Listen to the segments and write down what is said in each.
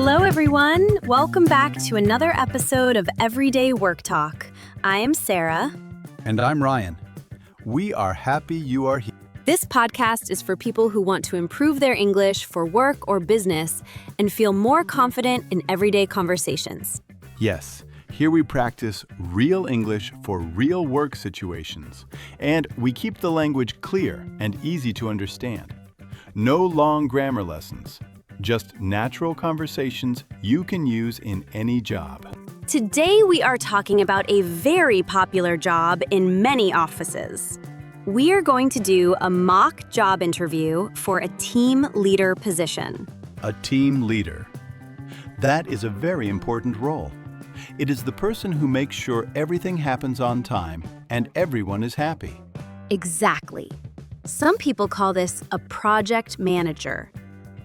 Hello, everyone. Welcome back to another episode of Everyday Work Talk. I am Sarah. And I'm Ryan. We are happy you are here. This podcast is for people who want to improve their English for work or business and feel more confident in everyday conversations. Yes, here we practice real English for real work situations, and we keep the language clear and easy to understand. No long grammar lessons, just natural conversations you can use in any job. Today we are talking about a very popular job in many offices. We are going to do a mock job interview for a team leader position. A team leader. That is a very important role. It is the person who makes sure everything happens on time and everyone is happy. Exactly. Some people call this a project manager.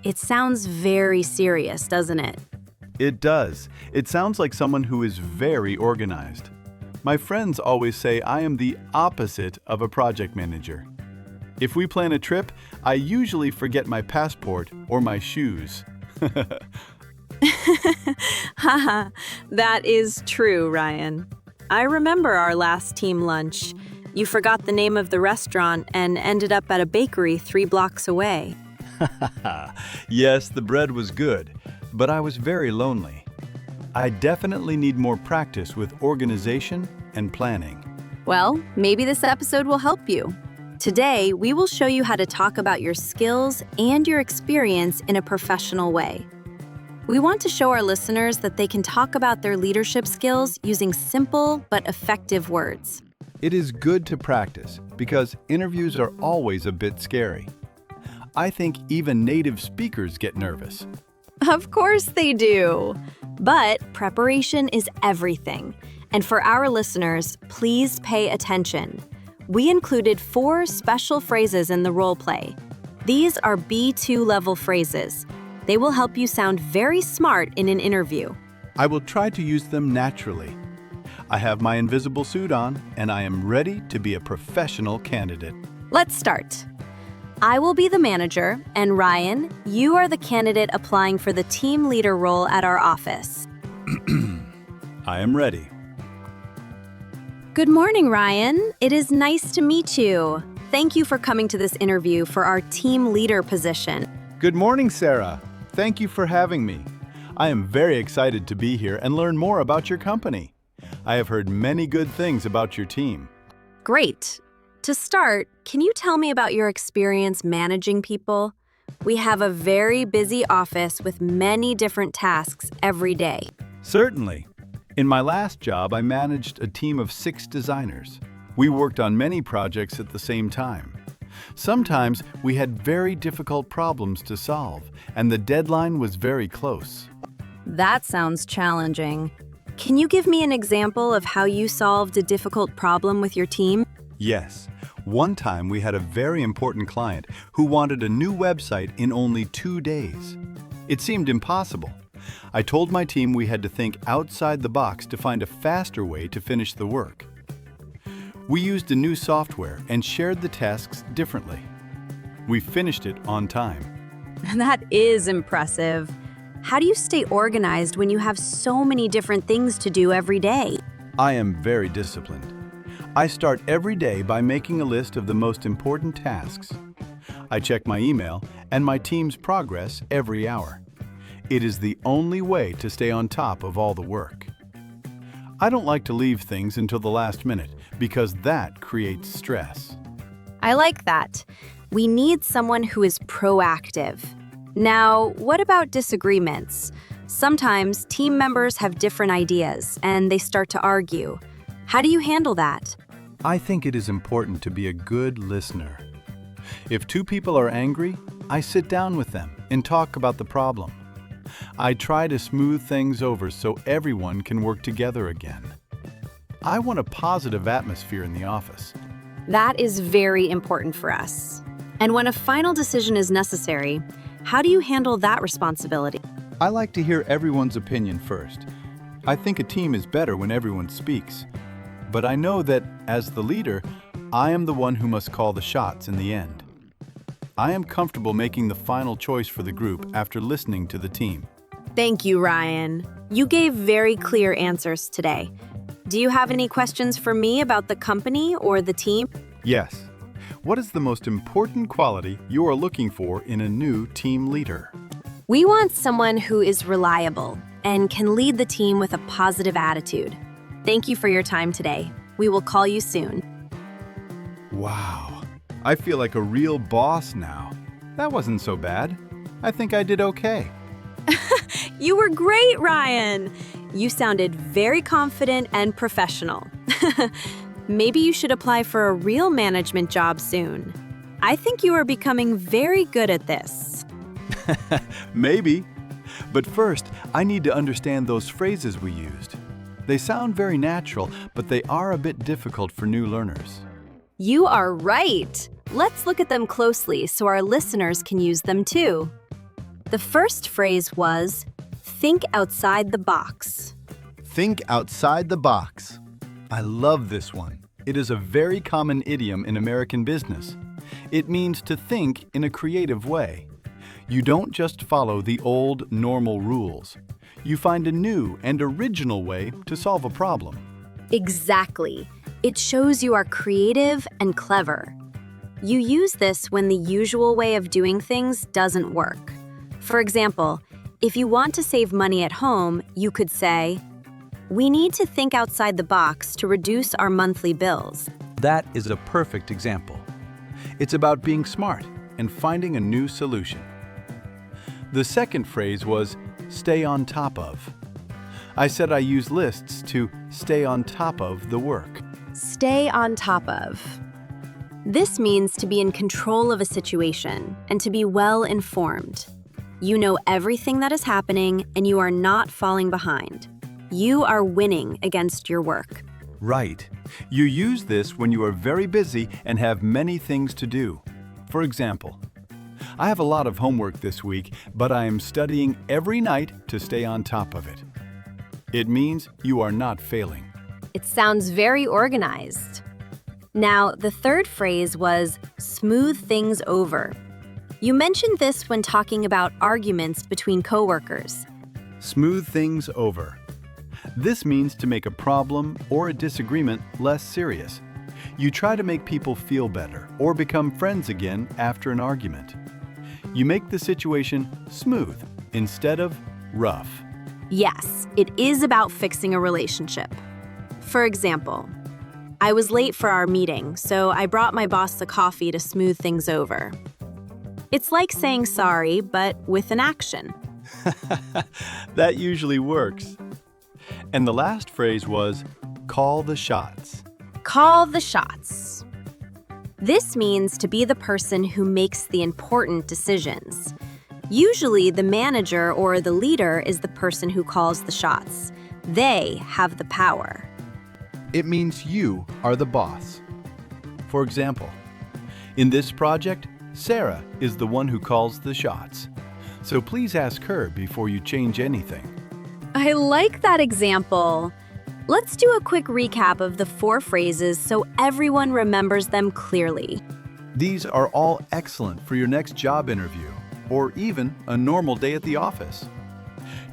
It sounds very serious, doesn't it? It does. It sounds like someone who is very organized. My friends always say I am the opposite of a project manager. If we plan a trip, I usually forget my passport or my shoes. Haha, that is true, Ryan. I remember our last team lunch. You forgot the name of the restaurant and ended up at a bakery 3 blocks away. Yes, the bread was good, but I was very lonely. I definitely need more practice with organization and planning. Well, maybe this episode will help you. Today, we will show you how to talk about your skills and your experience in a professional way. We want to show our listeners that they can talk about their leadership skills using simple but effective words. It is good to practice because interviews are always a bit scary. I think even native speakers get nervous. Of course they do. But preparation is everything. And for our listeners, please pay attention. We included 4 special phrases in the role play. These are B2 level phrases. They will help you sound very smart in an interview. I will try to use them naturally. I have my invisible suit on, and I am ready to be a professional candidate. Let's start. I will be the manager, and Ryan, you are the candidate applying for the team leader role at our office. I am ready. Good morning, Ryan. It is nice to meet you. Thank you for coming to this interview for our team leader position. Good morning, Sarah. Thank you for having me. I am very excited to be here and learn more about your company. I have heard many good things about your team. Great. To start, can you tell me about your experience managing people? We have a very busy office with many different tasks every day. Certainly. In my last job, I managed a team of 6 designers. We worked on many projects at the same time. Sometimes we had very difficult problems to solve, and the deadline was very close. That sounds challenging. Can you give me an example of how you solved a difficult problem with your team? Yes. One time we had a very important client who wanted a new website in only 2 days. It seemed impossible. I told my team we had to think outside the box to find a faster way to finish the work. We used a new software and shared the tasks differently. We finished it on time. That is impressive. How do you stay organized when you have so many different things to do every day? I am very disciplined. I start every day by making a list of the most important tasks. I check my email and my team's progress every hour. It is the only way to stay on top of all the work. I don't like to leave things until the last minute because that creates stress. I like that. We need someone who is proactive. Now, what about disagreements? Sometimes team members have different ideas and they start to argue. How do you handle that? I think it is important to be a good listener. If 2 people are angry, I sit down with them and talk about the problem. I try to smooth things over so everyone can work together again. I want a positive atmosphere in the office. That is very important for us. And when a final decision is necessary, how do you handle that responsibility? I like to hear everyone's opinion first. I think a team is better when everyone speaks. But I know that, as the leader, I am the one who must call the shots in the end. I am comfortable making the final choice for the group after listening to the team. Thank you, Ryan. You gave very clear answers today. Do you have any questions for me about the company or the team? Yes. What is the most important quality you are looking for in a new team leader? We want someone who is reliable and can lead the team with a positive attitude. Thank you for your time today. We will call you soon. Wow. I feel like a real boss now. That wasn't so bad. I think I did okay. You were great, Ryan. You sounded very confident and professional. Maybe you should apply for a real management job soon. I think you are becoming very good at this. Maybe. But first, I need to understand those phrases we used. They sound very natural, but they are a bit difficult for new learners. You are right. Let's look at them closely so our listeners can use them too. The first phrase was, think outside the box. Think outside the box. I love this one. It is a very common idiom in American business. It means to think in a creative way. You don't just follow the old, normal rules. You find a new and original way to solve a problem. Exactly. It shows you are creative and clever. You use this when the usual way of doing things doesn't work. For example, if you want to save money at home, you could say, we need to think outside the box to reduce our monthly bills. That is a perfect example. It's about being smart and finding a new solution. The second phrase was, stay on top of. I said I use lists to stay on top of the work. Stay on top of. This means to be in control of a situation and to be well informed. You know everything that is happening and you are not falling behind. You are winning against your work. Right. You use this when you are very busy and have many things to do. For example, I have a lot of homework this week, but I am studying every night to stay on top of it. It means you are not failing. It sounds very organized. Now, the third phrase was smooth things over. You mentioned this when talking about arguments between coworkers. Smooth things over. This means to make a problem or a disagreement less serious. You try to make people feel better or become friends again after an argument. You make the situation smooth instead of rough. Yes, it is about fixing a relationship. For example, I was late for our meeting, so I brought my boss the coffee to smooth things over. It's like saying sorry, but with an action. That usually works. And the last phrase was, call the shots. Call the shots. This means to be the person who makes the important decisions. Usually, the manager or the leader is the person who calls the shots. They have the power. It means you are the boss. For example, in this project, Sarah is the one who calls the shots. So please ask her before you change anything. I like that example. Let's do a quick recap of the 4 phrases so everyone remembers them clearly. These are all excellent for your next job interview or even a normal day at the office.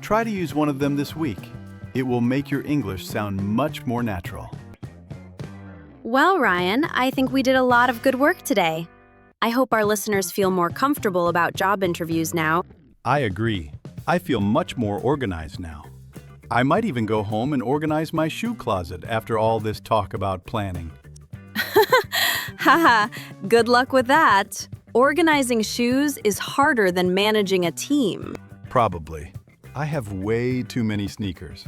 Try to use one of them this week. It will make your English sound much more natural. Well, Ryan, I think we did a lot of good work today. I hope our listeners feel more comfortable about job interviews now. I agree. I feel much more organized now. I might even go home and organize my shoe closet after all this talk about planning. Haha, good luck with that. Organizing shoes is harder than managing a team. Probably. I have way too many sneakers.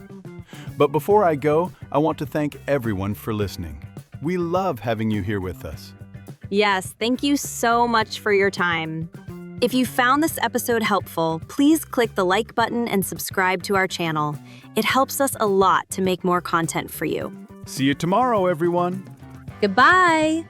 But before I go, I want to thank everyone for listening. We love having you here with us. Yes, thank you so much for your time. If you found this episode helpful, please click the like button and subscribe to our channel. It helps us a lot to make more content for you. See you tomorrow, everyone. Goodbye!